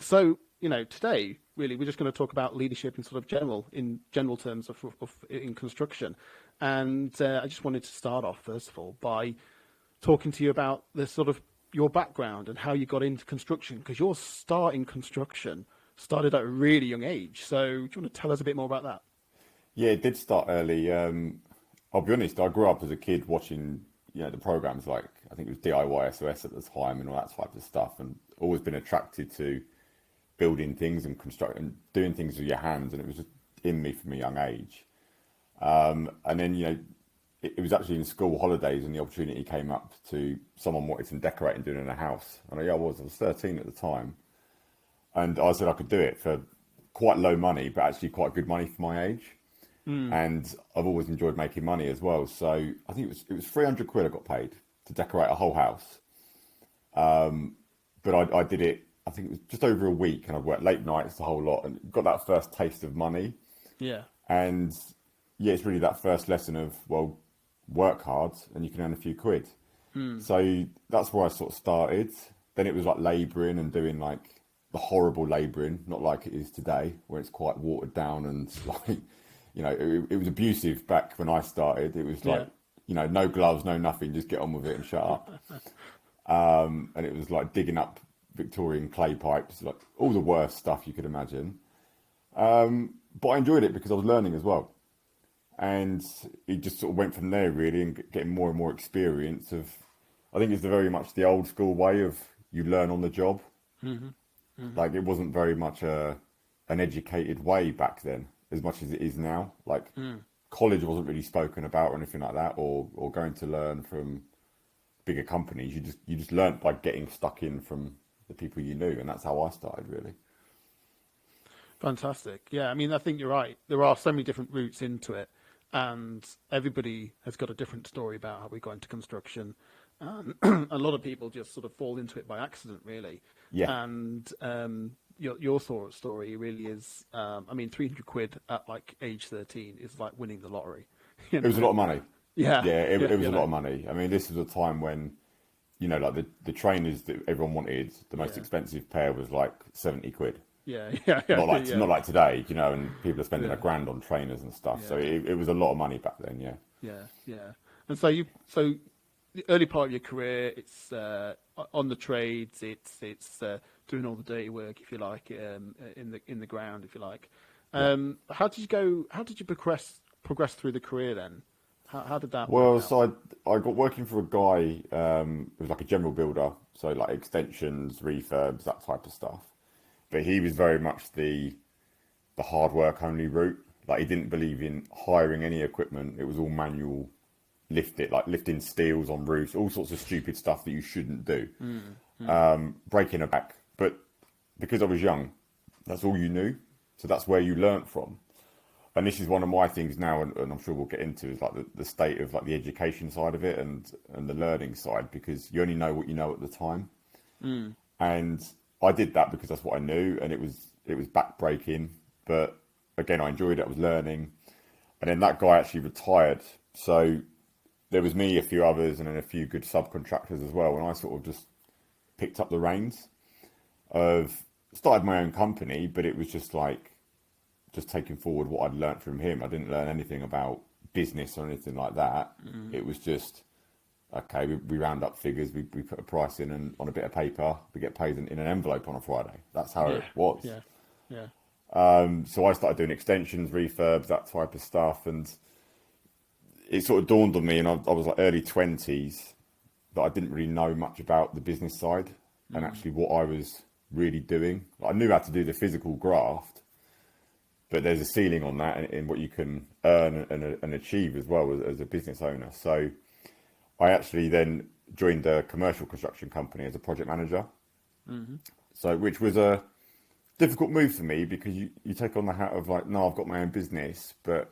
So, today, really, we're just going to talk about leadership in sort of in general terms in construction. And I just wanted to start off, first of all, by talking to you about the sort of your background and how you got into construction, because your start in construction started at a really young age. So, do you want to tell us a bit more about that? Yeah, it did start early. I'll be honest, I grew up as a kid watching, the programs like I think it was DIY SOS at the time and all that type of stuff, and always been attracted to building things and constructing, doing things with your hands, and it was just in me from a young age. And then it was actually in school holidays, and the opportunity came up to someone wanted some decorating doing in a house, and I was 13 at the time, and I said I could do it for quite low money, but actually quite good money for my age. And I've always enjoyed making money as well. So I think it was 300 quid I got paid to decorate a whole house. But I did it, I think it was just over a week, and I worked late nights the whole lot and got that first taste of money. Yeah. And yeah, it's really that first lesson of, well, work hard and you can earn a few quid. So that's where I sort of started. Then it was like labouring and doing like the horrible labouring, not like it is today, where it's quite watered down and like, it was abusive back when I started. It was like, no gloves, no nothing, just get on with it and shut up. And it was like digging up Victorian clay pipes, like all the worst stuff you could imagine. But I enjoyed it because I was learning as well. And it just sort of went from there really, and getting more and more experience of, I think it's very much the old school way of you learn on the job. Like it wasn't very much an educated way back then, as much as it is now. Like college wasn't really spoken about or anything like that, or going to learn from bigger companies. You just learnt by getting stuck in from the people you knew, and that's how I started really. Fantastic. Yeah, I mean, I think you're right. There are so many different routes into it, and everybody has got a different story about how we got into construction. A lot of people just sort of fall into it by accident, really. Yeah, And your sort of story really is, I mean, 300 quid at like age 13 is like winning the lottery. You it was a know? lot of money. Yeah, Yeah, yeah, it was a lot of money. I mean, this was a time when, like the trainers that everyone wanted, the most yeah, expensive pair was like 70 quid. yeah, yeah, yeah, yeah, Not like today, and people are spending yeah, a grand on trainers and stuff. So yeah, it was a lot of money back then, yeah. yeah, yeah. And so the early part of your career, it's on the trades, it's doing all the dirty work, if you like, in the ground, if you like. Yeah. How did you go? How did you progress through the career then? How did that work Well, out? so I got working for a guy who was like a general builder, so like extensions, refurbs, that type of stuff. But he was very much the hard work only route. Like he didn't believe in hiring any equipment. It was all manual, like lifting steels on roofs, all sorts of stupid stuff that you shouldn't do. Breaking a back. But because I was young, that's all you knew. So that's where you learnt from. And this is one of my things now, and I'm sure we'll get into, is like the state of like the education side of it and the learning side, because you only know what you know at the time. And I did that because that's what I knew, and it was backbreaking. But again, I enjoyed it. I was learning, and then that guy actually retired. So there was me, a few others, and then a few good subcontractors as well. And I sort of just picked up the reins of started my own company, but it was just like just taking forward what I'd learnt from him. I didn't learn anything about business or anything like that. It was just, okay, we round up figures, we put a price in, and on a bit of paper, we get paid in an envelope on a Friday. That's how Yeah, it was. yeah, yeah, So I started doing extensions, refurbs, that type of stuff, and it sort of dawned on me, and I was like early 20s, that I didn't really know much about the business side and actually what I was really doing. Like, I knew how to do the physical graft, but there's a ceiling on that in what you can earn and achieve as well as a business owner. So I actually then joined a commercial construction company as a project manager. So, which was a difficult move for me, because you take on the hat of like, no, I've got my own business, but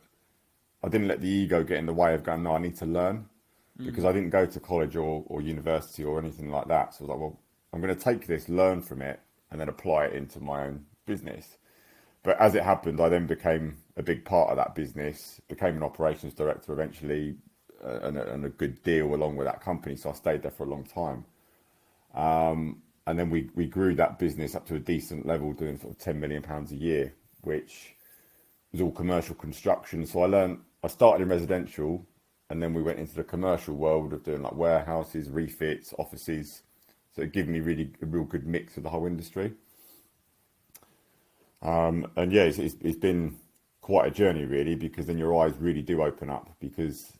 I didn't let the ego get in the way of going, no, I need to learn, because I didn't go to college or university or anything like that. So I was like, well, I'm going to take this, learn from it, and then apply it into my own business. But as it happened, I then became a big part of that business, became an operations director eventually, and a good deal along with that company. So I stayed there for a long time. And then we grew that business up to a decent level, doing sort of £10 million a year, which was all commercial construction. So I started in residential, and then we went into the commercial world of doing like warehouses, refits, offices. So it gave me really a real good mix of the whole industry. And yeah, it's been quite a journey really, because then your eyes really do open up. Because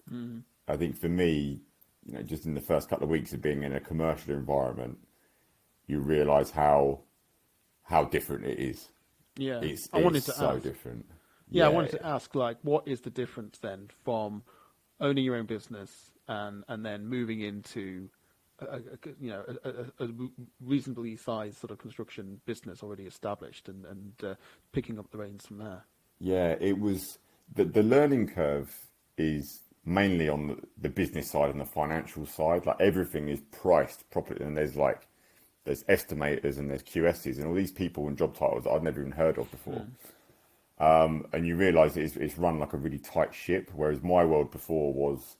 I think for me, just in the first couple of weeks of being in a commercial environment, you realise how different it is. Yeah, It's I wanted to so ask. different. Yeah, I wanted to ask, like, what is the difference then from owning your own business and then moving into a reasonably sized sort of construction business already established and picking up the reins from there? Yeah, it was the learning curve is mainly on the business side and the financial side. Like everything is priced properly, and there's estimators and there's QSs and all these people and job titles that I'd never even heard of before. And you realise it's run like a really tight ship, whereas my world before was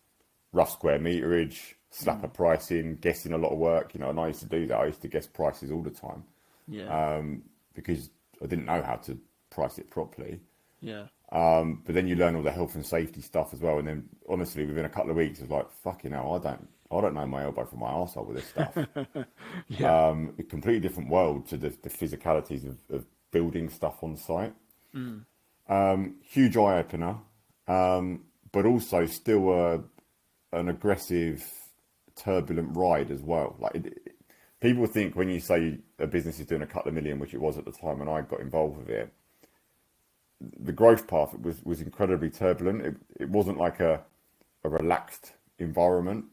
rough square meterage, slap a price in, guessing a lot of work, and I used to do that. I used to guess prices all the time, Yeah, because I didn't know how to price it properly. yeah, But then you learn all the health and safety stuff as well. And then honestly, within a couple of weeks, it's like, fucking hell, I don't know my elbow from my arsehole with this stuff. yeah, A completely different world to the physicalities of building stuff on site. Huge eye opener, but also still an aggressive, turbulent ride as well. People think when you say a business is doing a couple of million, which it was at the time when I got involved with it, the growth path was incredibly turbulent. It wasn't like a relaxed environment,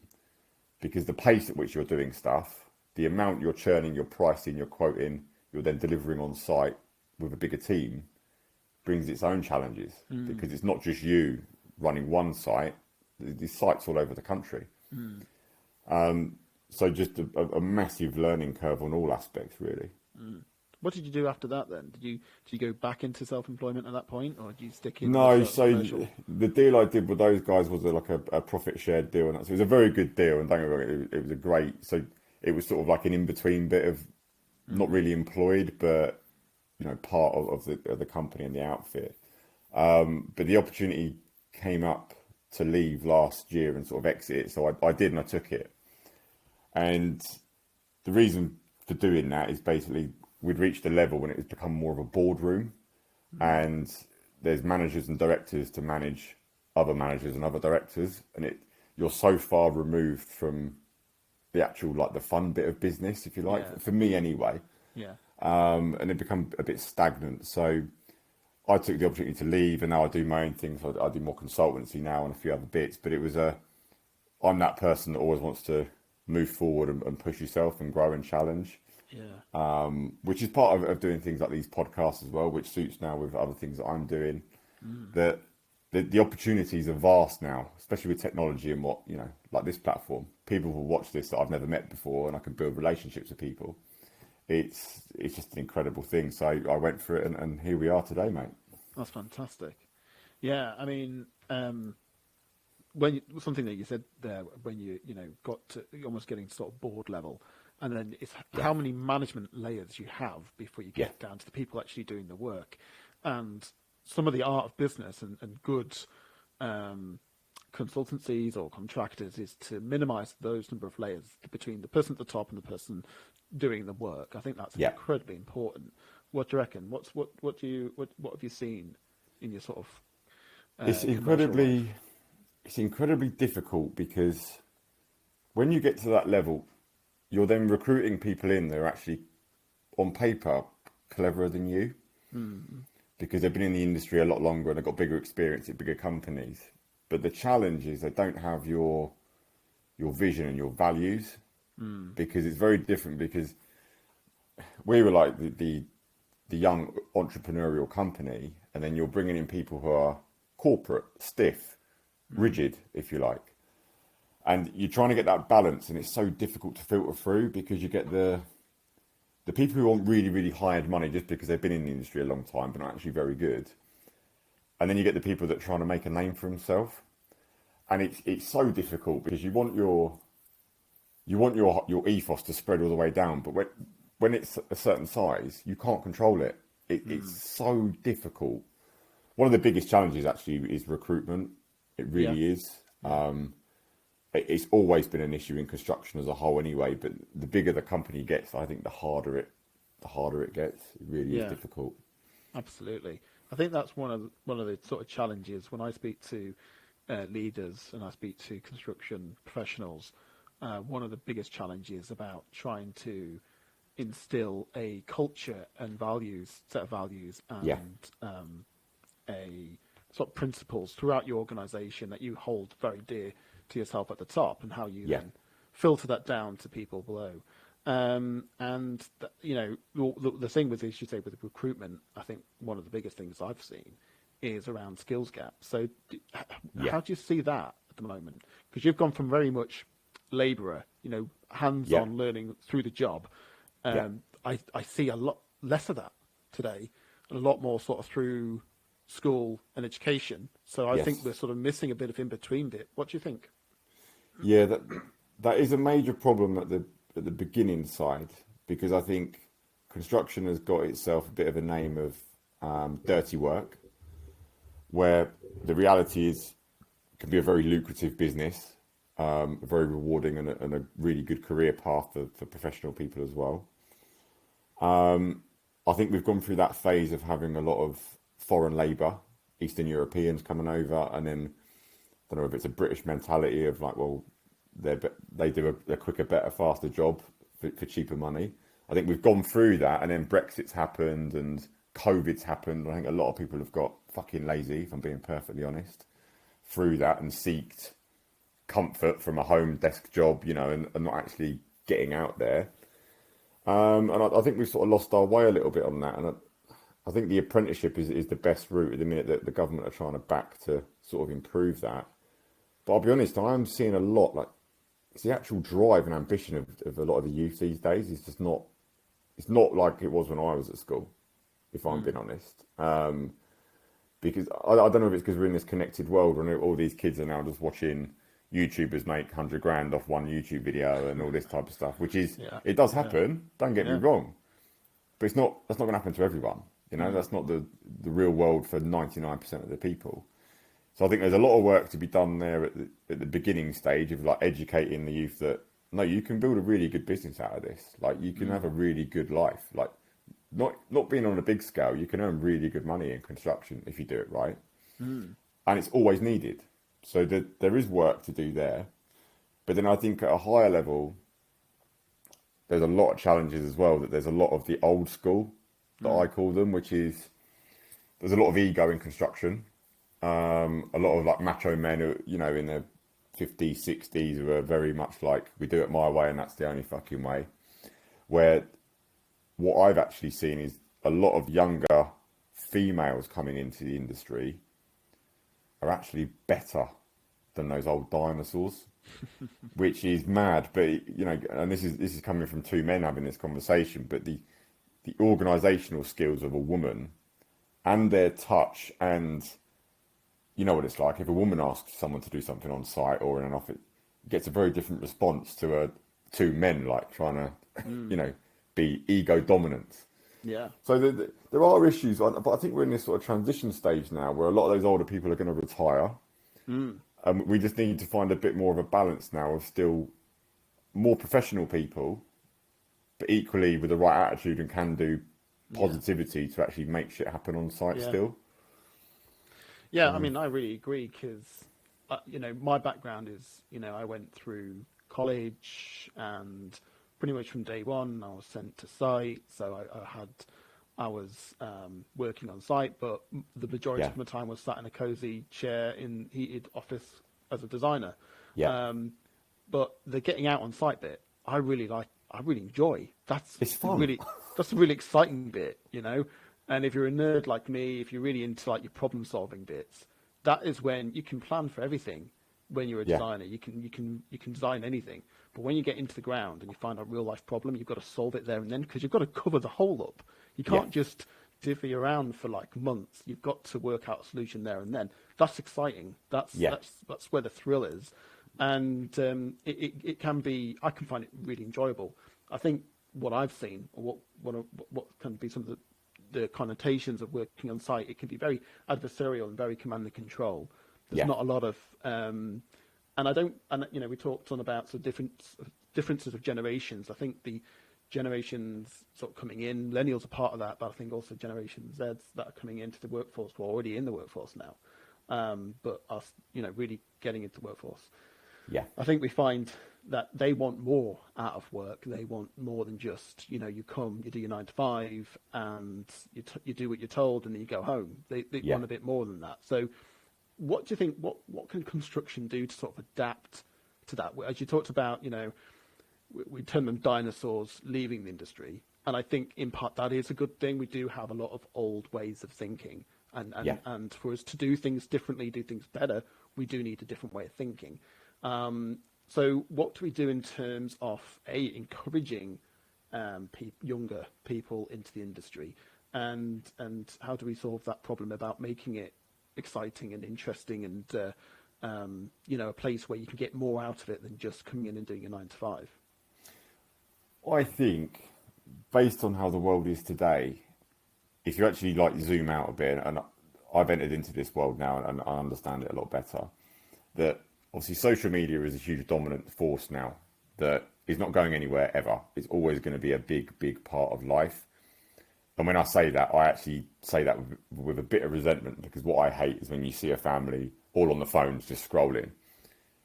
because the pace at which you're doing stuff, the amount you're churning, you're pricing, you're quoting, you're then delivering on site with a bigger team, brings its own challenges, because it's not just you running one site, there's sites all over the country. So just a massive learning curve on all aspects, really. What did you do after that then? Did you go back into self-employment at that point, or did you stick in No, with so commercial? the deal I did with those guys was like a profit shared deal, and so it was a very good deal. And don't get me wrong, it was a great. So it was sort of like an in between bit of not really employed, but part of the company and the outfit. But the opportunity came up to leave last year and sort of exit it, so I did, and I took it. And the reason for doing that is basically we'd reached a level when it was become more of a boardroom, and there's managers and directors to manage other managers and other directors, and you're so far removed from the actual the fun bit of business, if you like, Yeah, for me anyway. yeah, And it become a bit stagnant. So I took the opportunity to leave, and now I do my own things. I do more consultancy now and a few other bits, but I'm that person that always wants to move forward and push yourself and grow and challenge. yeah, Which is part of doing things like these podcasts as well, which suits now with other things that I'm doing. That the opportunities are vast now, especially with technology and like this platform. People will watch this that I've never met before, and I can build relationships with people. It's just an incredible thing. So I went for it, and here we are today, mate. that's fantastic. Yeah, I mean, something that you said there, when you got to almost getting to sort of board level, and then it's Yeah, how many management layers you have before you yeah, get down to the people actually doing the work, and some of the art of business and good consultancies or contractors is to minimize those number of layers between the person at the top and the person doing the work. I think that's yeah. incredibly important. What do you reckon? What have you seen in your sort of It's commercial life? incredibly difficult, because when you get to that level, you're then recruiting people in that are actually on paper cleverer than you, because they've been in the industry a lot longer and they've got bigger experience at bigger companies. But the challenge is they don't have your vision and your values, because it's very different. Because we were like the young entrepreneurial company, and then you're bringing in people who are corporate, stiff, rigid, if you like, and you're trying to get that balance, and it's so difficult to filter through, because you get the people who want really, really hired money just because they've been in the industry a long time but not actually very good, and then you get the people that are trying to make a name for themselves, and it's so difficult, because you want your ethos to spread all the way down, but when it's a certain size, you can't control it. It's so difficult. One of the biggest challenges actually is recruitment. It Yeah. really is. It's always been an issue in construction as a whole anyway, but the bigger the company gets, I think the harder it gets. It really is Yeah. difficult. Absolutely. I think that's one of the sort of challenges when I speak to leaders and I speak to construction professionals. One of the biggest challenges about trying to instill a culture and set of values, Yeah, and a sort of principles throughout your organisation that you hold very dear to yourself at the top, and how you yeah, then filter that down to people below. The thing with, as you say, with recruitment, I think one of the biggest things I've seen is around skills gaps. So, yeah, how do you see that at the moment? Because you've gone from very much labourer, yeah, hands-on learning through the job. yeah. I see a lot less of that today, and a lot more sort of through school and education. So I think Yes. we're sort of missing a bit of in between bit. What do you think? Yeah, that is a major problem at the beginning side, because I think construction has got itself a bit of a name of dirty work, where the reality is it can be a very lucrative business, very rewarding, and a really good career path for professional people as well. I think we've gone through that phase of having a lot of foreign labour, Eastern Europeans coming over, and then I don't know if it's a British mentality of like, well, they do a quicker, better, faster job for cheaper money. I think we've gone through that, and then Brexit's happened and COVID's happened. I think a lot of people have got fucking lazy, if I'm being perfectly honest, through that, and seeked comfort from a home desk job, and not actually getting out there. And I think we've sort of lost our way a little bit on that. And I think the apprenticeship is the best route at the minute that the government are trying to back to sort of improve that. But I'll be honest, I'm seeing a lot, like, it's the actual drive and ambition of a lot of the youth these days is just not, it's not like it was when I was at school, if I'm being honest. Because I don't know if it's because we're in this connected world and all these kids are now just watching YouTubers make 100 grand off one YouTube video and all this type of stuff, which is, Yeah, it does yeah, happen, don't get me yeah. wrong, but that's not going to happen to everyone. That's not the real world for 99% of the people. So I think there's a lot of work to be done there at the beginning stage of like educating the youth that no, you can build a really good business out of this. Like you can have a really good life. Like not being on a big scale, you can earn really good money in construction if you do it right. And it's always needed. So there is work to do there. But then I think at a higher level, there's a lot of challenges as well. That there's a lot of the old school that I call them, which is there's a lot of ego in construction. A lot of like macho men who, in their 50s, 60s who are very much like, we do it my way and that's the only fucking way. Where what I've actually seen is a lot of younger females coming into the industry are actually better than those old dinosaurs, which is mad. But, and this is coming from two men having this conversation, but the organisational skills of a woman and their touch, and you know what it's like if a woman asks someone to do something on site or in an office, it gets a very different response to two men like trying to be ego dominant. Yeah. So there are issues, but I think we're in this sort of transition stage now where a lot of those older people are going to retire. And we just need to find a bit more of a balance now of still more professional people, but equally with the right attitude and can do Yeah. positivity to actually make shit happen on site Yeah. still. Yeah. I mean, I really agree because, my background is, I went through college and pretty much from day one I was sent to site. So I was working on site, but the majority Yeah, of my time was sat in a cozy chair in heated office as a designer. yeah. But the getting out on site bit, I really like. I really enjoy. It's fun. That's the really exciting bit, And if you're a nerd like me, if you're really into like your problem solving bits, that is when you can plan for everything. When you're a Yeah, designer, you can design anything. But when you get into the ground and you find a real life problem, you've got to solve it there and then because you've got to cover the whole up. You yeah, can't just divvy around for like months. You've got to work out a solution there and then. That's exciting. yeah, That's where the thrill is, and it can be. I can find it really enjoyable. I think what I've seen, or what can be some of the connotations of working on site, it can be very adversarial and very command and control. There's not a lot of, and we talked on about sort of differences of generations. I think the generations sort of coming in, millennials are part of that, but I think also Generation Zs that are coming into the workforce, were already in the workforce now, but are, really getting into the workforce. Yeah. I think we find that they want more out of work. They want more than just, you come, you do your 9 to 5, and you do what you're told, and then you go home. They want a bit more than that. So, what do you think? What can construction do to sort of adapt to that? As you talked about, we term them dinosaurs leaving the industry, and I think in part that is a good thing. We do have a lot of old ways of thinking, and for us to do things differently, do things better, we do need a different way of thinking. So what do we do in terms of encouraging younger people into the industry, and how do we solve that problem about making it exciting and interesting, and a place where you can get more out of it than just coming in and doing a 9 to 5? I think, based on how the world is today, if you actually zoom out a bit, and I've entered into this world now and I understand it a lot better, that obviously social media is a huge dominant force now that is not going anywhere ever. It's always going to be a big part of life. And when I say that, I actually say that with a bit of resentment, because what I hate is when you see a family all on the phones just scrolling.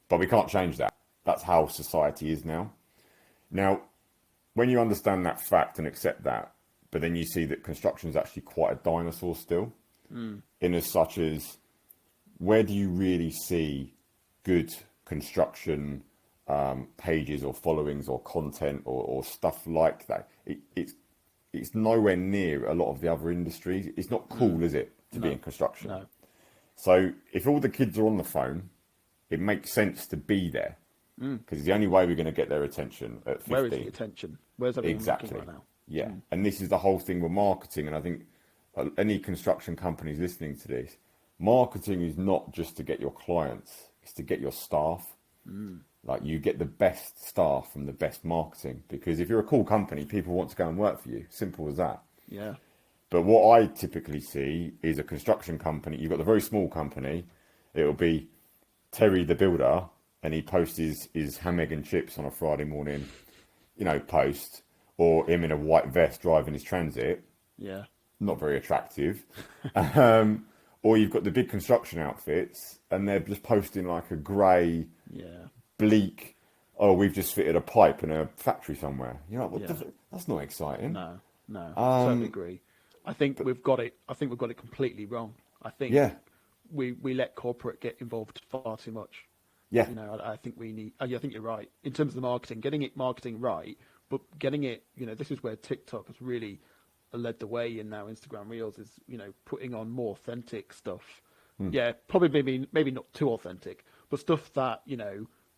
But we can't change that. That's how society is now. Now, when you understand that fact and accept that, but then you see that construction is actually quite a dinosaur still, in as such as, where do you really see good construction pages or followings or content or stuff like that? It's nowhere near a lot of the other industries. It's not cool, is it, to be in construction? No. So if all the kids are on the phone, it makes sense to be there, because it's the only way we're going to get their attention at 15. Where is the attention? Where's everyone looking right now? Yeah. And this is the whole thing with marketing. And I think any construction companies listening to this, marketing is not just to get your clients, it's to get your staff. Like, you get the best staff from the best marketing, because if you're a cool company, people want to go and work for you. Simple as that. Yeah. But what I typically see is a construction company. You've got the very small company. It'll be Terry the builder, and he posts his ham, egg and chips on a Friday morning, post, or him in a white vest driving his Transit. Yeah. Not very attractive. Or you've got the big construction outfits, and they're just posting like a grey, bleak, we've just fitted a pipe in a factory somewhere. That's not exciting. No, I totally agree. I think we've got it completely wrong. I think we let corporate get involved far too much. Yeah. I think we need, I think you're right. In terms of the marketing, getting marketing right, but getting it, this is where TikTok has really led the way, and now Instagram Reels is, putting on more authentic stuff. Yeah, probably maybe not too authentic, but stuff that,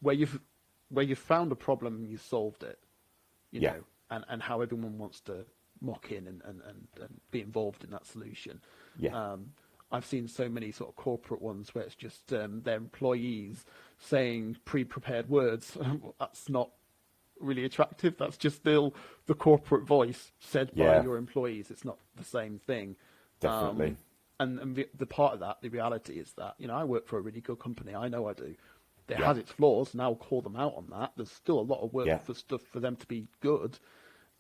where you've found a problem and you've solved it, know, and how everyone wants to mock in and be involved in that solution. Yeah. I've seen so many sort of corporate ones where it's just their employees saying pre-prepared words. That's not really attractive. That's just still the corporate voice said by your employees. It's not the same thing. Definitely. And the part of that, the reality is that, I work for a really good company. I know I do. It has its flaws, and I'll call them out on that. There's still a lot of work for stuff for them to be good.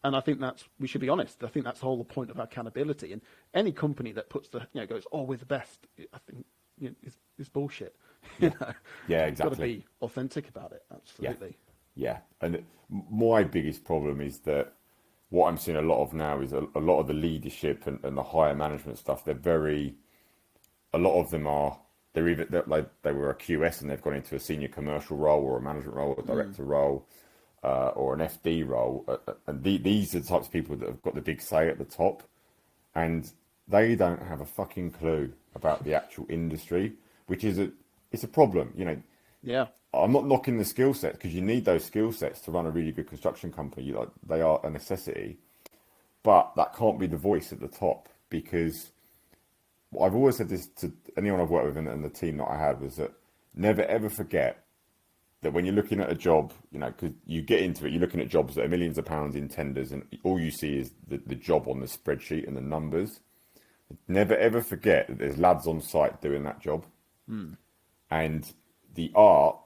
And I think we should be honest. I think that's the whole point of accountability. And any company that puts goes, we're the best, I think, is bullshit. Yeah, exactly. Got to be authentic about it. Absolutely. Yeah. And my biggest problem is that what I'm seeing a lot of now is a lot of the leadership and the higher management stuff. A lot of them are, they were a QS and they've gone into a senior commercial role or a management role or a director role. Or an FD role, and these are the types of people that have got the big say at the top, and they don't have a fucking clue about the actual industry, which is it's a problem, Yeah. I'm not knocking the skill sets, because you need those skill sets to run a really good construction company. They are a necessity, but that can't be the voice at the top, because I've always said this to anyone I've worked with and the team that I had was that never ever forget that when you're looking at a job, because you get into it, you're looking at jobs that are millions of pounds in tenders, and all you see is the job on the spreadsheet and the numbers. Never ever forget that there's lads on site doing that job. And the art,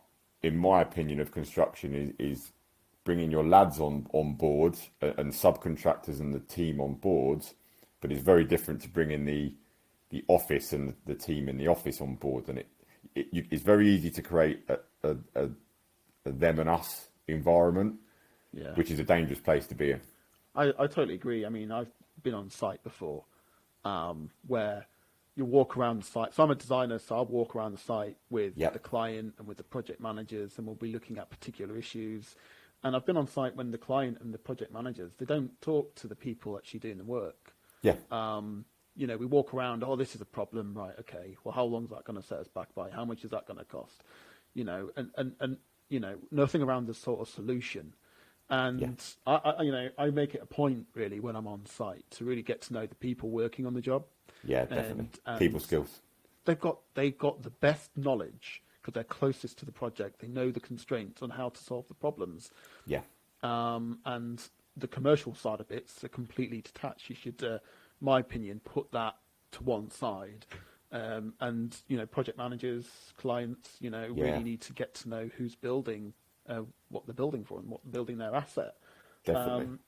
in my opinion, of construction is bringing your lads on board and subcontractors and the team on board. But it's very different to bringing the office and the team in the office on board. And it's very easy to create a them and us environment, which is a dangerous place to be in. I totally agree. I mean, I've been on site before, where you walk around the site. So I'm a designer, so I'll walk around the site with the client and with the project managers, and we'll be looking at particular issues. And I've been on site when the client and the project managers, they don't talk to the people actually doing the work. Yeah. We walk around, oh, this is a problem, right? Okay. Well, how long is that going to set us back by? How much is that going to cost? And nothing around the sort of solution. And I make it a point really when I'm on site to really get to know the people working on the job. Yeah, definitely. And people skills. They've got the best knowledge because they're closest to the project. They know the constraints on how to solve the problems. Yeah. And the commercial side of it's completely detached. You should, my opinion, put that to one side. And project managers, clients, really need to get to know who's building, what they're building for, and what they're building their asset. Definitely.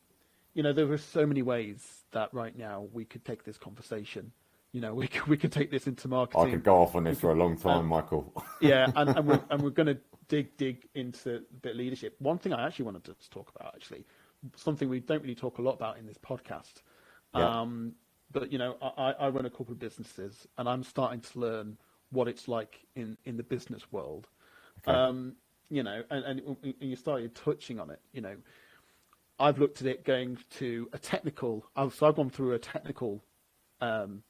There are so many ways that right now we could take this conversation. We could take this into marketing. I could go off on this for a long time, Michael. Yeah, and we're going to dig into a bit of leadership. One thing I actually wanted to talk about, something we don't really talk a lot about in this podcast. Yeah. But I run a couple of businesses, and I'm starting to learn what it's like in the business world. Okay. And you started touching on it. I've looked at it going to a technical. So I've gone through a technical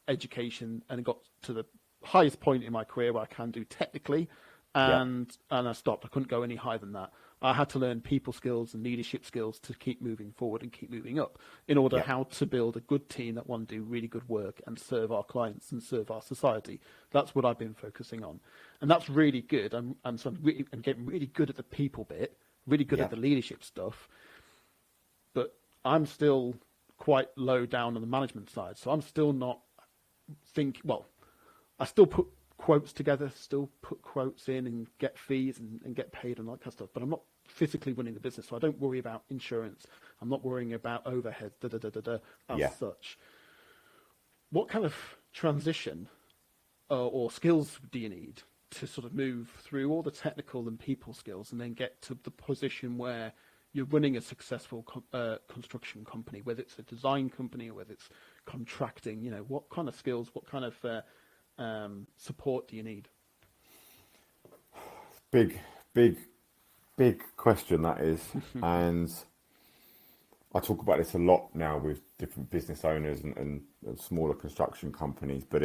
education and got to the highest point in my career where I can do technically, and I stopped. I couldn't go any higher than that. I had to learn people skills and leadership skills to keep moving forward and keep moving up in order how to build a good team that want to do really good work and serve our clients and serve our society. That's what I've been focusing on. And that's really good. I'm getting really good at the people bit, really good at the leadership stuff. But I'm still quite low down on the management side. So I'm still not I still put quotes together, still put quotes in and get fees and get paid and that kind of stuff. But I'm not physically running the business, so I don't worry about insurance. I'm not worrying about overhead, as such. What kind of transition or skills do you need to sort of move through all the technical and people skills and then get to the position where you're running a successful construction company, whether it's a design company or whether it's contracting? What kind of skills, what kind of support do you need? Big question that is. And I talk about this a lot now with different business owners and smaller construction companies, but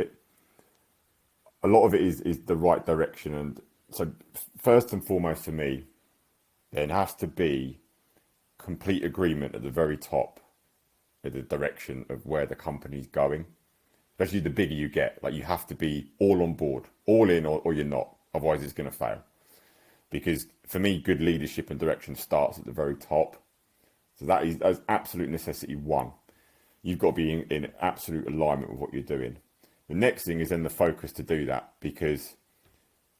a lot of it is the right direction. And so first and foremost for me, there has to be complete agreement at the very top of the direction of where the company's going. Especially the bigger you get, like you have to be all on board, all in, or you're not. Otherwise, it's going to fail. Because for me, good leadership and direction starts at the very top. So that's absolute necessity one. You've got to be in absolute alignment with what you're doing. The next thing is then the focus to do that, because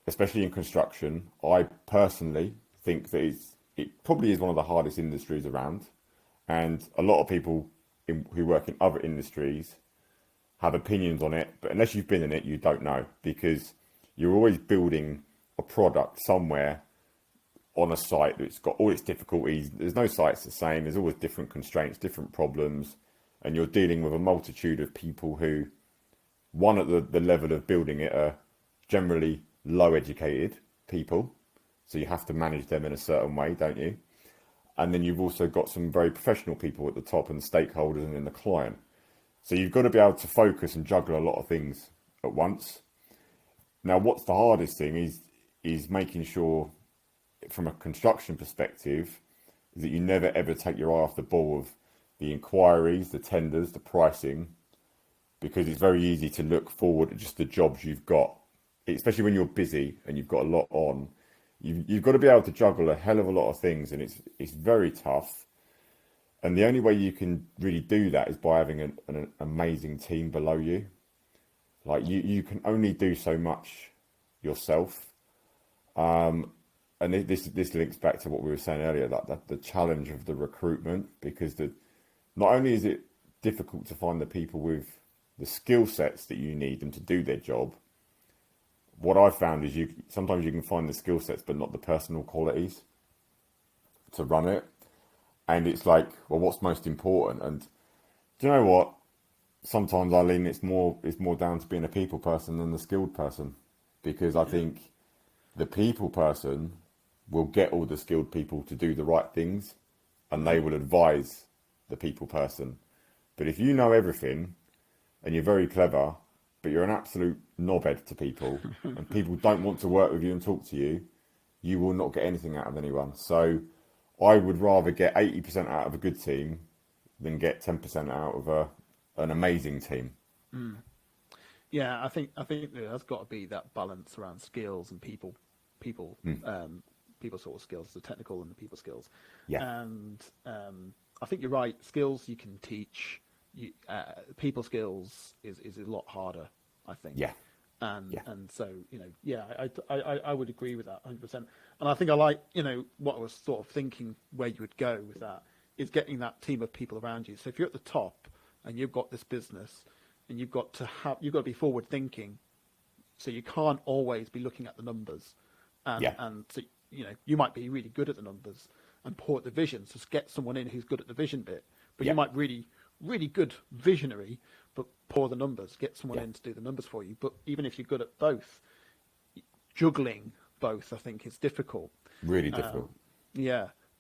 especially in construction, I personally think that it probably is one of the hardest industries around, and a lot of people who work in other industries have opinions on it, but unless you've been in it, you don't know, because you're always building a product somewhere on a site that's got all its difficulties. There's no site's the same. There's always different constraints, different problems, and you're dealing with a multitude of people who, one, at the level of building it, are generally low educated people, so you have to manage them in a certain way, don't you? And then you've also got some very professional people at the top, and the stakeholders, and then the client. So you've got to be able to focus and juggle a lot of things at once. Now, what's the hardest thing is making sure, from a construction perspective, that you never ever take your eye off the ball of the inquiries, the tenders, the pricing, because it's very easy to look forward at just the jobs you've got, especially when you're busy and you've got a lot on. You've got to be able to juggle a hell of a lot of things, and it's very tough. And the only way you can really do that is by having an amazing team below you. Like you can only do so much yourself. And this links back to what we were saying earlier, that the challenge of the recruitment, because not only is it difficult to find the people with the skill sets that you need them to do their job. What I've found is sometimes you can find the skill sets, but not the personal qualities to run it. And it's like, well, what's most important? And do you know what? Sometimes, Eileen, it's more down to being a people person than the skilled person, because I think the people person will get all the skilled people to do the right things, and they will advise the people person. But if you know everything and you're very clever, but you're an absolute knobhead to people, and people don't want to work with you and talk to you, you will not get anything out of anyone. So I would rather get 80% out of a good team than get 10% out of an amazing team. Yeah, I think there's got to be that balance around skills and people sort of skills, the technical and the people skills. Yeah. And I think you're right. Skills you can teach. People skills is a lot harder, I think. Yeah. And so, I would agree with that 100%. And I think I like, what I was sort of thinking where you would go with that is getting that team of people around you. So if you're at the top and you've got this business and you've got to be forward thinking, so you can't always be looking at the numbers. And so, you might be really good at the numbers and poor at the vision. So get someone in who's good at the vision bit, but you might really good visionary, but poor the numbers. Get someone in to do the numbers for you. But even if you're good at both, juggling both, I think, is difficult. Really difficult.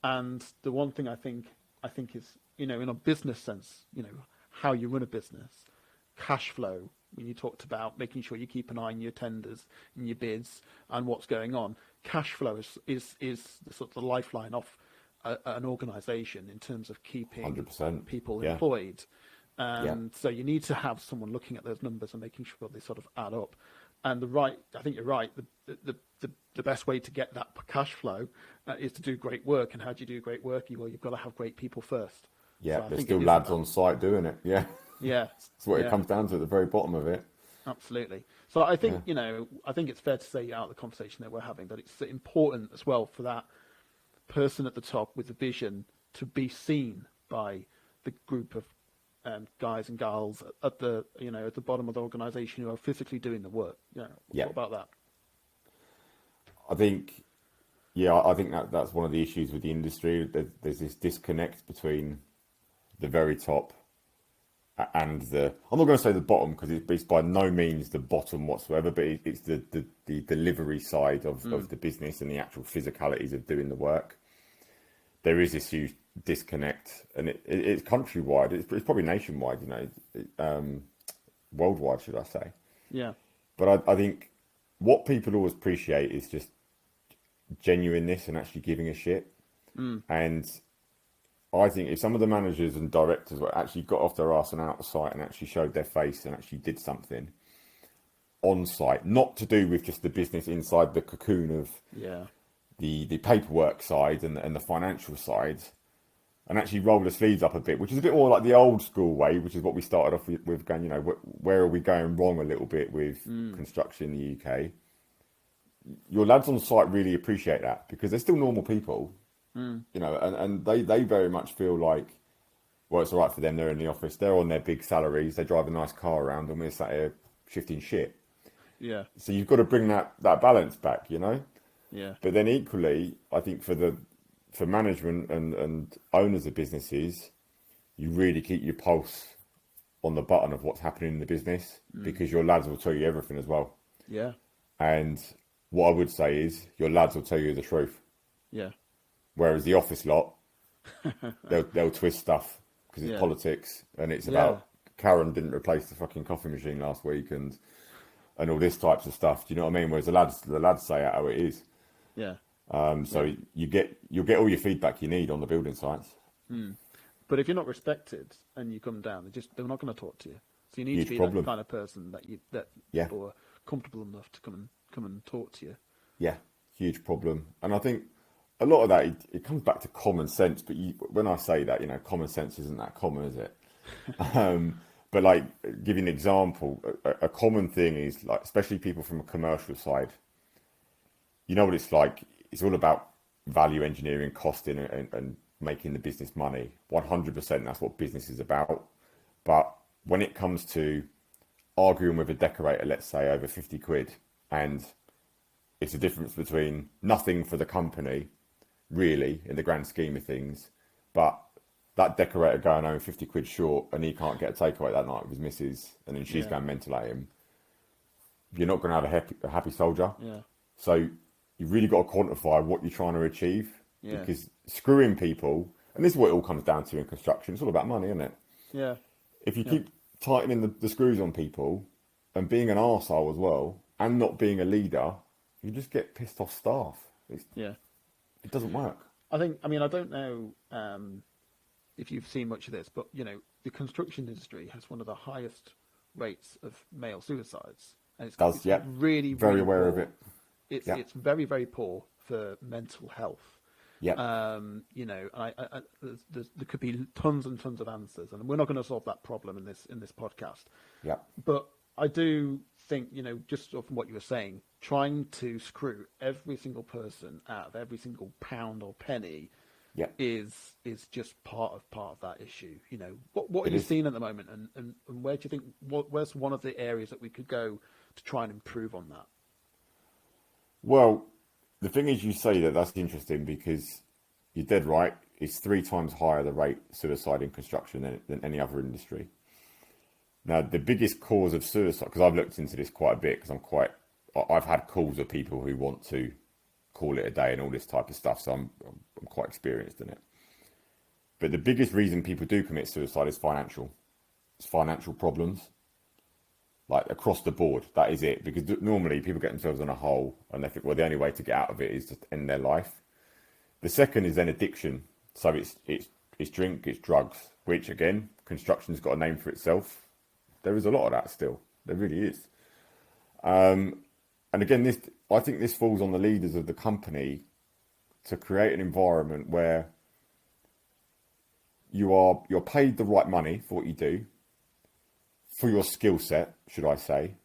And the one thing I think is, in a business sense, how you run a business, cash flow. When you talked about making sure you keep an eye on your tenders and your bids and what's going on, cash flow is the sort of the lifeline of an organisation in terms of keeping 100%. people employed. And so you need to have someone looking at those numbers and making sure they sort of add up. And I think you're right. The best way to get that cash flow is to do great work. And how do you do great work? You've got to have great people first. Yeah, So there's still lads on site doing it. Yeah. Yeah. That's what it comes down to at the very bottom of it. Absolutely. So I think, I think it's fair to say out of the conversation that we're having that it's important as well for that person at the top with the vision to be seen by the group of guys and girls at the at the bottom of the organisation who are physically doing the work. What about that? I think that's one of the issues with the industry. There's this disconnect between the very top and I'm not going to say the bottom, because it's by no means the bottom whatsoever, but it's the delivery side of the business and the actual physicalities of doing the work. There is this huge disconnect, and it's countrywide. It's probably nationwide, worldwide, should I say? Yeah. But I think what people always appreciate is just genuineness and actually giving a shit. And I think if some of the managers and directors actually got off their arse and out of sight and actually showed their face and actually did something on site, not to do with just the business inside the cocoon of the paperwork side and the financial side, and actually roll the sleeves up a bit, which is a bit more like the old school way, which is what we started off with going, where are we going wrong a little bit with construction in the UK? Your lads on site really appreciate that, because they're still normal people. And they very much feel like, well, it's all right for them. They're in the office. They're on their big salaries. They drive a nice car around, and we're sat here shifting shit. Yeah. So you've got to bring that balance back, Yeah. But then equally, I think for management and owners of businesses, you really keep your pulse on the button of what's happening in the business, because your lads will tell you everything as well. Yeah. And what I would say is your lads will tell you the truth. Yeah. Whereas the office lot, they'll twist stuff because it's politics, and it's about Karen didn't replace the fucking coffee machine last week and all this types of stuff. Do you know what I mean? Whereas the lads say it how it is. Yeah. So you'll get all your feedback you need on the building sites. But if you're not respected and you come down, they're not going to talk to you. So you need to be that kind of person that people are comfortable enough to come and talk to you. Yeah. huge problem. And I think a lot of that, it comes back to common sense. But when I say that, common sense isn't that common, is it? But like, give you an example, a common thing is like, especially people from a commercial side, you know what it's like? It's all about value engineering, costing, and making the business money. 100%, that's what business is about. But when it comes to arguing with a decorator, let's say over 50 quid, and it's a difference between nothing for the company, really, in the grand scheme of things, but that decorator going home 50 quid short and he can't get a takeaway that night with his missus, and then she's Yeah. going mental at him, you're not going to have a happy soldier. Yeah. So you've really got to quantify what you're trying to achieve, Yeah. because screwing people, and this is what it all comes down to in construction, it's all about money, isn't it? Yeah. If you Yeah. keep tightening the screws on people and being an arsehole as well and not being a leader, you just get pissed off staff. Yeah. It doesn't work. I think, I mean, I don't know if you've seen much of this, but, the construction industry has one of the highest rates of male suicides. And it's Yeah. really, Very really aware poor. of it. Yeah. It's very, very poor for mental health. Yeah. There could be tons and tons of answers, and we're not going to solve that problem in this podcast. Yeah. But I do think, just from what you were saying, trying to screw every single person out of every single pound or penny Yeah. is just part of that issue. What are It you is. seeing at the moment, and where do you think where's one of the areas that we could go to try and improve on that? Well, the thing is, you say that, that's interesting, because you're dead right. It's 3 times higher the rate of suicide in construction than any other industry. Now, the biggest cause of suicide, because I've looked into this quite a bit, because I've had calls of people who want to call it a day and all this type of stuff, so I'm quite experienced in it. But the biggest reason people do commit suicide is financial. It's financial problems, like across the board. That is it, because normally people get themselves in a hole and they think, well, the only way to get out of it is to end their life. The second is then addiction. So it's drink, it's drugs, which again, construction's got a name for itself. There is a lot of that still. There really is. And again, I think this falls on the leaders of the company to create an environment where you're paid the right money for what you do, for your skill set, should I say,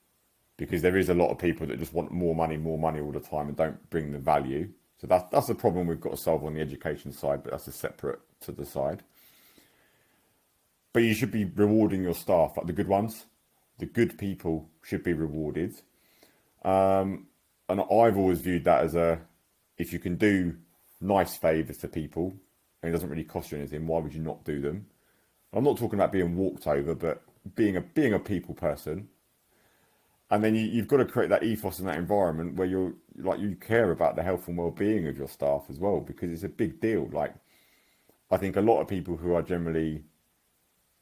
because there is a lot of people that just want more money all the time and don't bring the value. So that's the problem we've got to solve on the education side, but that's a separate to the side. But you should be rewarding your staff, like the good ones. The good people should be rewarded. And I've always viewed that as if you can do nice favours to people and it doesn't really cost you anything, why would you not do them? I'm not talking about being walked over, but being a people person. And then you've got to create that ethos and that environment where you care about the health and well-being of your staff as well, because it's a big deal. Like, I think a lot of people who are generally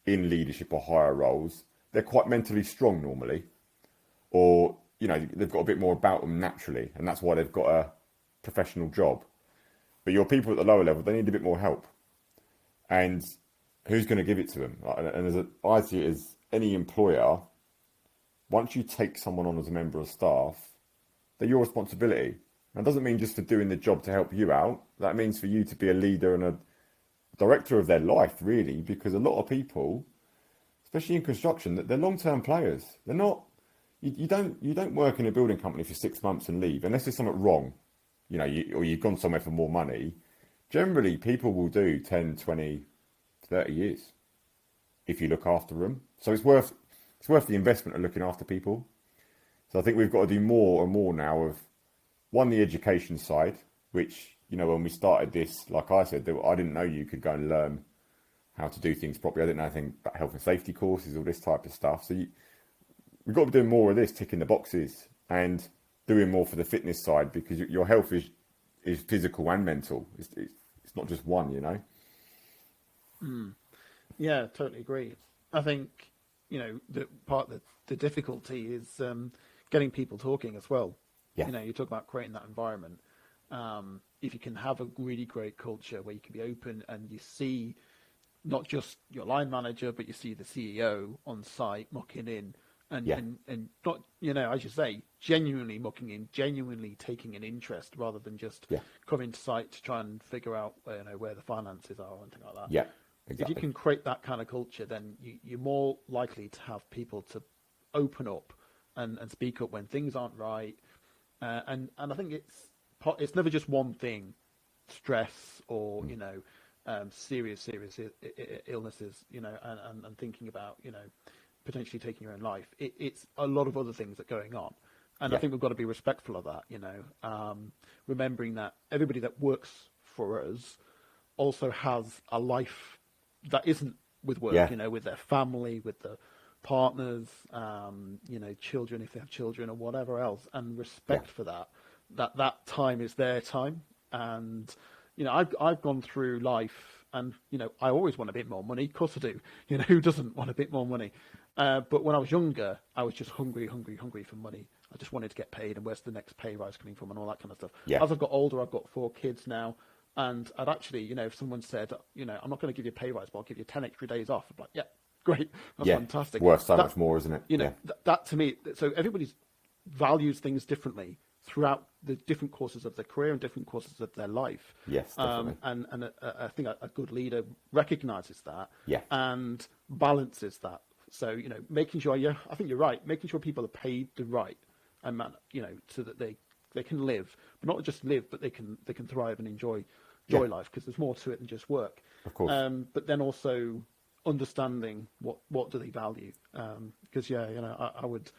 in leadership or higher roles, they're quite mentally strong normally, or they've got a bit more about them naturally, and that's why they've got a professional job. But your people at the lower level, they need a bit more help, and who's going to give it to them? And I see it as any employer. Once you take someone on as a member of staff, they're your responsibility. That doesn't mean just for doing the job to help you out. That means for you to be a leader and a director of their life, really, because a lot of people, especially in construction, that they're long-term players. They're not. You don't work in a building company for 6 months and leave unless there's something wrong, or you've gone somewhere for more money. Generally, people will do 10, 20, 30 years if you look after them. So it's worth the investment of looking after people. So I think we've got to do more and more now of, one, the education side, which, when we started this, like I said, I didn't know you could go and learn how to do things properly. I didn't know anything about health and safety courses, all this type of stuff. So we've got to be doing more of this, ticking the boxes, and doing more for the fitness side, because your health is physical and mental. It's not just one, Yeah, totally agree. I think the difficulty is getting people talking as well. Yeah. You talk about creating that environment. If you can have a really great culture where you can be open and you see not just your line manager, but you see the CEO on site mucking in and, Yeah. and not, as you say, genuinely mucking in, genuinely taking an interest rather than just Yeah. coming to site to try and figure out where the finances are or anything like that. Yeah. If you Exactly. can create that kind of culture, then you're more likely to have people to open up and speak up when things aren't right. And I think it's never just one thing, stress or serious illnesses, and thinking about potentially taking your own life. It's a lot of other things that are going on, and I Yeah. think we've got to be respectful of that. Remembering that everybody that works for us also has a life that isn't with work, Yeah. with their family, with the partners, children if they have children or whatever else, and Yeah. respect for that. That time is their time, and I've gone through life, and I always want a bit more money. Of course I do. Who doesn't want a bit more money? But when I was younger, I was just hungry for money. I just wanted to get paid, and where's the next pay rise coming from, and all that kind of stuff. Yeah. As I've got older, I've got 4 kids now, and I'd actually, if someone said, I'm not going to give you a pay rise, but I'll give you 10 extra days off, I'm like, yeah, great, that's Yeah. fantastic. Worth so That, much more, isn't it? Yeah. that to me, so everybody values things differently throughout the different courses of their career and different courses of their life. Yes, definitely. And I think a good leader recognizes that Yeah. and balances that. So, making sure, I think you're right, making sure people are paid the right amount, so that they can live, but not just live, but they can thrive and enjoy life, because there's more to it than just work. Of course. But then also understanding what do they value, because I would,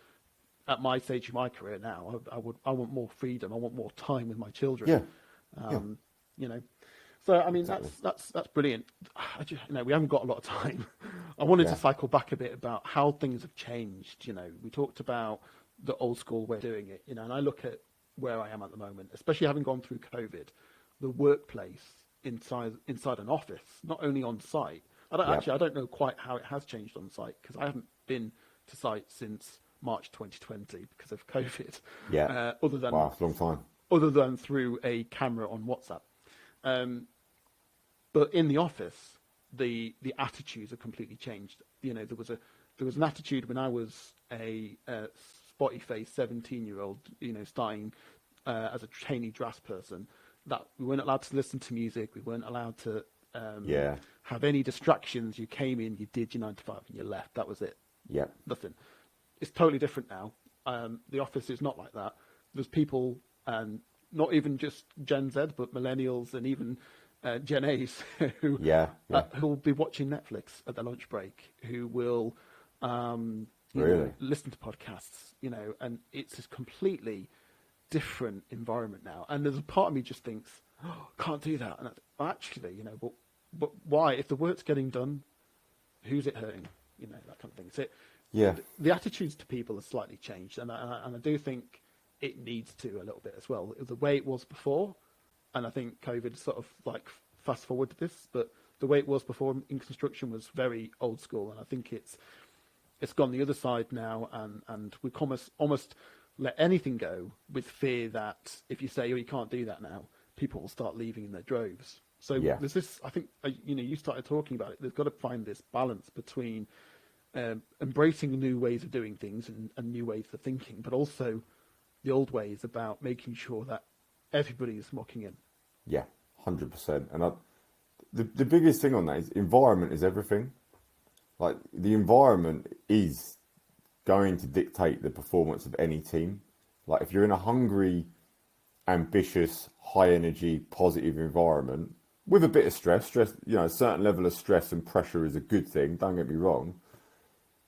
at my stage of my career now, I want more freedom. I want more time with my children. Yeah. So I mean, Exactly. that's brilliant. We haven't got a lot of time. I wanted Yeah. to cycle back a bit about how things have changed. We talked about the old school way of doing it. And I look at where I am at the moment, especially having gone through COVID, the workplace inside an office, not only on site. I don't know quite how it has changed on site, because I haven't been to site since March 2020 because of COVID. Yeah. Other than Wow, it's a long time. other than through a camera on WhatsApp. But in the office, the attitudes have completely changed. There was an attitude when I was a spotty faced 17-year-old, starting as a trainee draftsperson, that we weren't allowed to listen to music. We weren't allowed to have any distractions. You came in, you did your 9 to 5, and you left. That was it. Yeah. Nothing. It's totally different now. The office is not like that. There's people, not even just Gen Z, but millennials and even Gen A's who will be watching Netflix at their lunch break, who will listen to podcasts, and it's a completely different environment now. And there's a part of me just thinks, can't do that. And actually, but why? If the work's getting done, who's it hurting? That kind of thing. So the attitudes to people have slightly changed, and I do think it needs to a little bit as well. The way it was before, and I think COVID sort of like fast forward to this, but the way it was before in construction was very old school, and I think it's gone the other side now, and we almost let anything go with fear that if you say, oh, you can't do that now, people will start leaving in their droves. So there's this, I think, you started talking about it. They've got to find this balance between embracing new ways of doing things and new ways of thinking, but also the old ways about making sure that everybody is mucking in. Yeah, 100%. And the biggest thing on that is environment is everything. Like, the environment is going to dictate the performance of any team. Like, if you're in a hungry, ambitious, high energy, positive environment with a bit of stress, a certain level of stress and pressure is a good thing, don't get me wrong.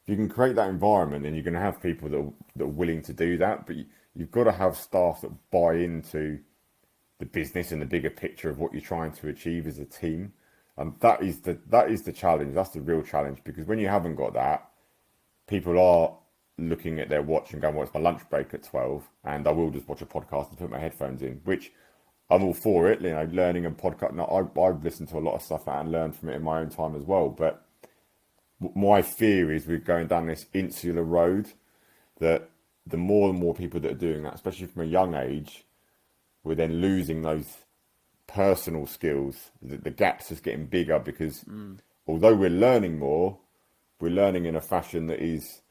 If you can create that environment, then you're going to have people that are willing to do that, but you've got to have staff that buy into the business and the bigger picture of what you're trying to achieve as a team. And that is the challenge. That's the real challenge, because when you haven't got that, people are looking at their watch and going, well, it's my lunch break at 12, and I will just watch a podcast and put my headphones in, which I'm all for it, learning and podcast. No, I've listened to a lot of stuff and learned from it in my own time as well. But my fear is we're going down this insular road, that the more and more people that are doing that, especially from a young age, we're then losing those personal skills. The gaps is getting bigger, because although we're learning more, we're learning in a fashion that is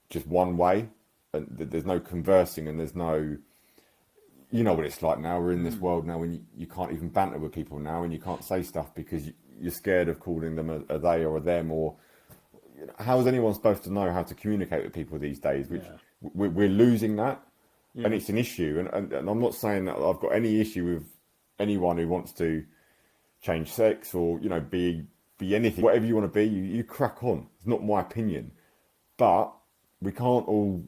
just one way, and there's no conversing, and there's no, you know what it's like now. We're in this world now when you can't even banter with people now, and you can't say stuff because you're scared of calling them a they or a them, or how is anyone supposed to know how to communicate with people these days? Which we're losing that, and it's an issue. And I'm not saying that I've got any issue with anyone who wants to change sex or be anything, whatever you want to be. You crack on. It's not my opinion, but we can't all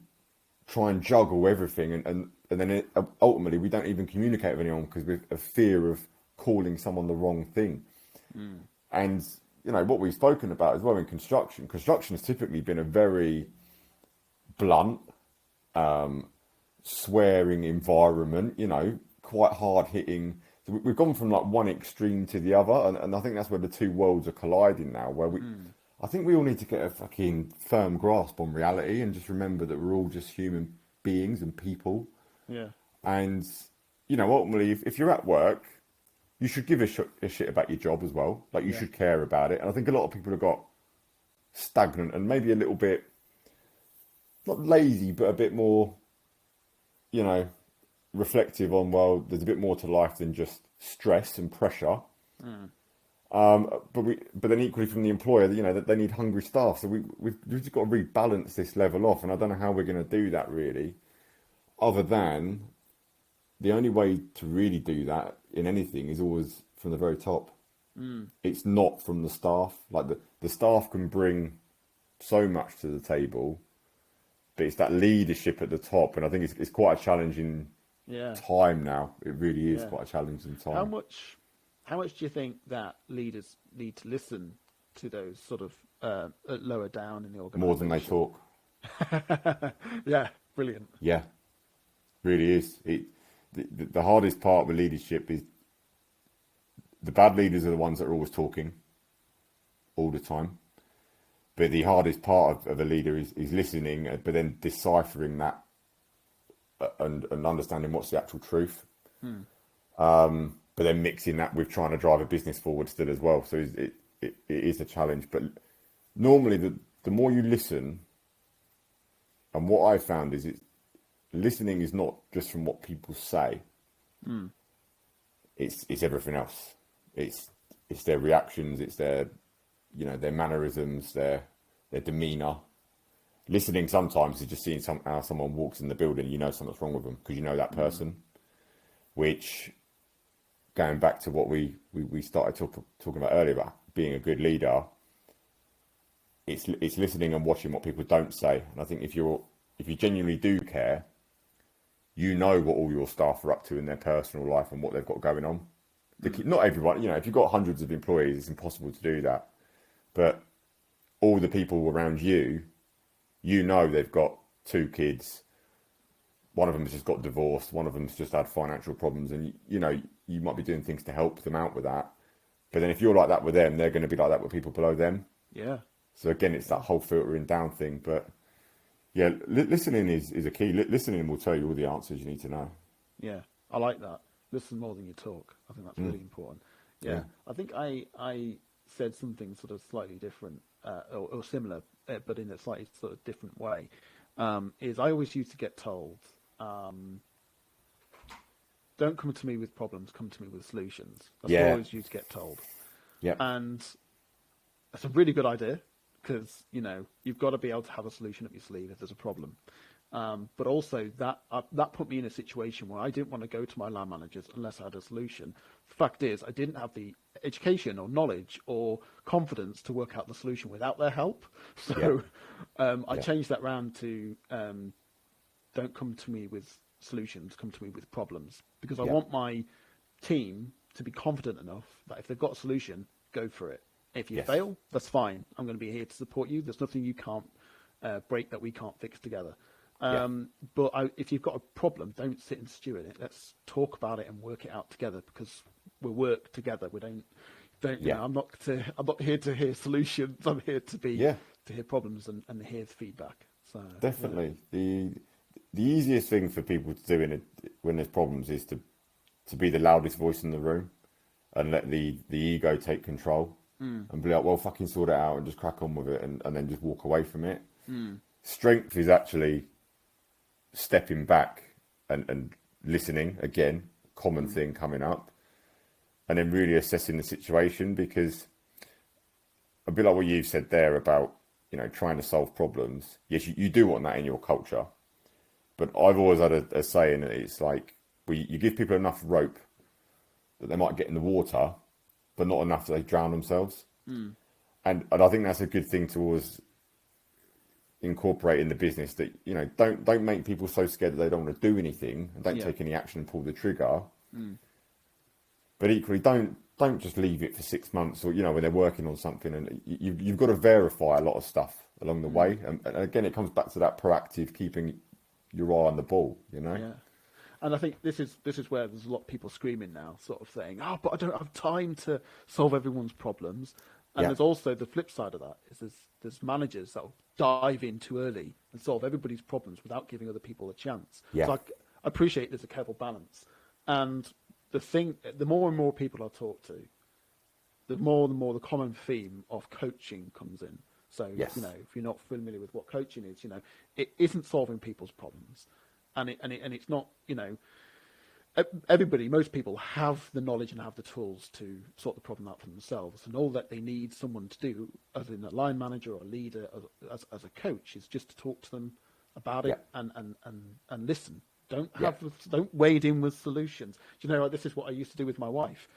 try and juggle everything, and then ultimately we don't even communicate with anyone because we're a fear of calling someone the wrong thing. And what we've spoken about as well in construction has typically been a very blunt, swearing environment, quite hard hitting. So we've gone from like one extreme to the other, and I think that's where the two worlds are colliding now, where I think we all need to get a fucking firm grasp on reality and just remember that we're all just human beings and people. Yeah. And, ultimately, if you're at work, you should give a shit about your job as well. Like, you should care about it. And I think a lot of people have got stagnant and maybe a little bit, not lazy, but a bit more, reflective on, well, there's a bit more to life than just stress and pressure. But then equally from the employer, that they need hungry staff. So we've just got to rebalance this level off. And I don't know how we're going to do that really, other than the only way to really do that in anything is always from the very top. It's not from the staff. Like the staff can bring so much to the table, but it's that leadership at the top. And I think it's quite a challenging time now. It really is quite a challenging time. How much do you think that leaders need to listen to those sort of lower down in the organisation? More than they talk. Yeah, brilliant. Yeah, really is. The hardest part with leadership is the bad leaders are the ones that are always talking all the time. But the hardest part of a leader is listening, but then deciphering that and understanding what's the actual truth. But then mixing that with trying to drive a business forward still as well. So it is a challenge. But normally the more you listen, and what I've found is listening is not just from what people say. It's everything else. It's their reactions, it's their their mannerisms, their demeanour. Listening sometimes is just seeing how someone walks in the building, something's wrong with them because you know that person. Which, going back to what we started talking about earlier about being a good leader, it's listening and watching what people don't say. And I think if you genuinely do care, you know what all your staff are up to in their personal life and what they've got going on. Not everyone, if you've got hundreds of employees, it's impossible to do that. But all the people around you, they've got 2 kids. One of them has just got divorced. One of them's just had financial problems. And, you might be doing things to help them out with that. But then if you're like that with them, they're going to be like that with people below them. Yeah. So again, it's that whole filtering down thing. But yeah, listening is a key. Listening will tell you all the answers you need to know. Yeah, I like that. Listen more than you talk. I think that's really important. Yeah. I think I said something sort of slightly different or similar, but in a slightly sort of different way. Is I always used to get told, don't come to me with problems, come to me with solutions. That's what I always used to get told. Yeah. And that's a really good idea because, you've got to be able to have a solution up your sleeve if there's a problem. But also that put me in a situation where I didn't want to go to my land managers unless I had a solution. The fact is, I didn't have the education or knowledge or confidence to work out the solution without their help. So I changed that round to don't come to me with solutions, come to me with problems. Because I want my team to be confident enough that if they've got a solution, go for it. If you fail, that's fine. I'm going to be here to support you. There's nothing you can't break that we can't fix together. But if you've got a problem, don't sit and stew in it. Let's talk about it and work it out together because we work together. We don't. I'm not here to hear solutions. I'm here to hear problems and hear feedback. So definitely the easiest thing for people to do when there's problems is to be the loudest voice in the room and let the ego take control and be like, well, fucking sort it out and just crack on with it and then just walk away from it. Strength is actually stepping back and listening, again, common thing coming up, and then really assessing the situation, because a bit like what you've said there about, trying to solve problems. Yes, you do want that in your culture, but I've always had a saying that it's like, you give people enough rope that they might get in the water, but not enough that they drown themselves. And I think that's a good thing to always incorporate in the business, that don't make people so scared that they don't want to do anything and don't take any action and pull the trigger. But equally, don't just leave it for 6 months, or when they're working on something, and you've got to verify a lot of stuff along the way. And again, it comes back to that proactive, keeping your eye on the ball. Yeah. And I think this is where there's a lot of people screaming now, sort of saying, "Oh, but I don't have time to solve everyone's problems." And there's also the flip side of that, is there's managers that will dive in too early and solve everybody's problems without giving other people a chance. Yeah. So I appreciate there's a careful balance. And the more and more people I talk to, the more the common theme of coaching comes in. So, Yes. if you're not familiar with what coaching is, it isn't solving people's problems. And it's not, most people have the knowledge and have the tools to sort the problem out for themselves. And all that they need someone to do, as in a line manager or a leader, as a coach, is just to talk to them about it and listen. Don't wade in with solutions. This is what I used to do with my wife.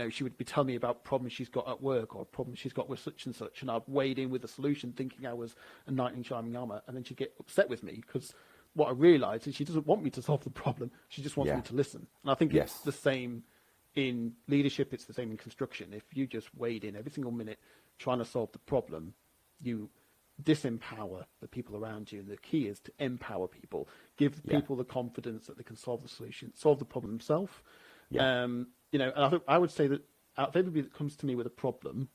She would be telling me about problems she's got at work or problems she's got with such and such, and I'd wade in with a solution thinking I was a knight in shining armor, and then she'd get upset with me because what I realised is she doesn't want me to solve the problem. She just wants me to listen. And I think it's the same in leadership. It's the same in construction. If you just wade in every single minute trying to solve the problem, you disempower the people around you. And the key is to empower people, give people the confidence that they can solve the solution, solve the problem themselves. And I would say that out of everybody that comes to me with a problem,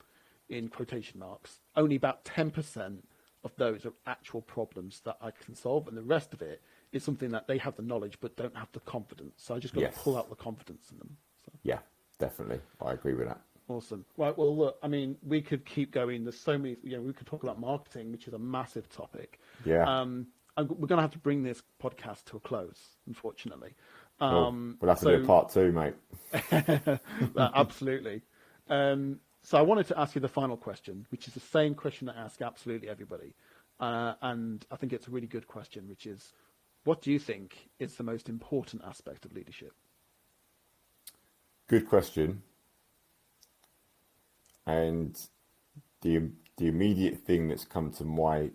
in quotation marks, only about 10% of those are actual problems that I can solve, and the rest of it is something that they have the knowledge but don't have the confidence. So I just got to pull out the confidence in them. So. Yeah, definitely. I agree with that. Awesome. Right. Well, look, we could keep going. There's so many. We could talk about marketing, which is a massive topic. Yeah. We're going to have to bring this podcast to a close, unfortunately. We'll have to do a part 2, mate. Absolutely. So I wanted to ask you the final question, which is the same question I ask absolutely everybody. And I think it's a really good question, which is, what do you think is the most important aspect of leadership? Good question. And the immediate thing that's come to my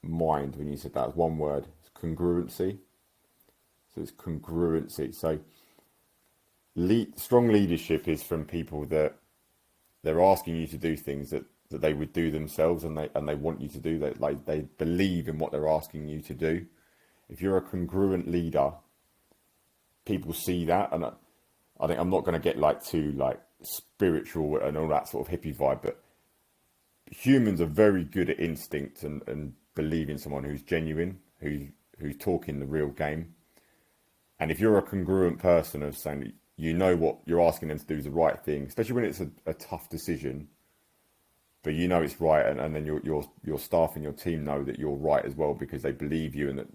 mind when you said that is one word: it's congruency. So it's congruency. So strong leadership is from people that they're asking you to do things that they would do themselves, and they want you to do that. Like, they believe in what they're asking you to do. If you're a congruent leader, people see that. And I think I'm not going to get too spiritual and all that sort of hippie vibe, but humans are very good at instinct and believing someone who's genuine, who's talking the real game. And if you're a congruent person of saying what you're asking them to do is the right thing, especially when it's a tough decision, but it's right, and then your staff and your team know that you're right as well, because they believe you, and that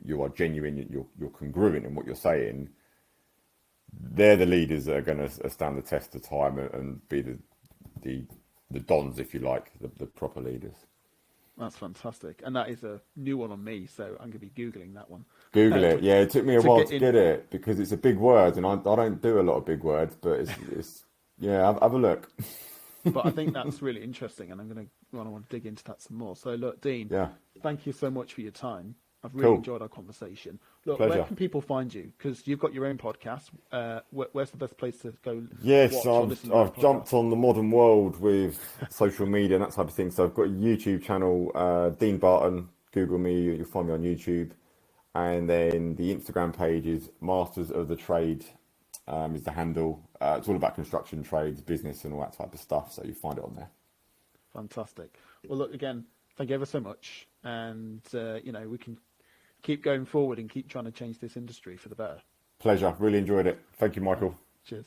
you are genuine, you're congruent in what you're saying. They're the leaders that are going to stand the test of time and be the dons, if you like, the proper leaders. That's fantastic. And that is a new one on me, so I'm going to be Googling that one. Google it. Yeah, it took me a while to get it, because it's a big word, and I don't do a lot of big words, but it's have a look. But I think that's really interesting, and I want to dig into that some more. So look, Dean, thank you so much for your time. I've really enjoyed our conversation. Look, Pleasure. Where can people find you? Because you've got your own podcast. Where's the best place to go? Yes, I've jumped on the modern world with social media and that type of thing. So I've got a YouTube channel, Dean Barton. Google me, you'll find me on YouTube. And then the Instagram page is Masters of the Trade, is the handle. It's all about construction, trades, business, and all that type of stuff. So you find it on there. Fantastic. Well, look, again, thank you ever so much. And, we can keep going forward and keep trying to change this industry for the better. Pleasure. Really enjoyed it. Thank you, Michael. Cheers.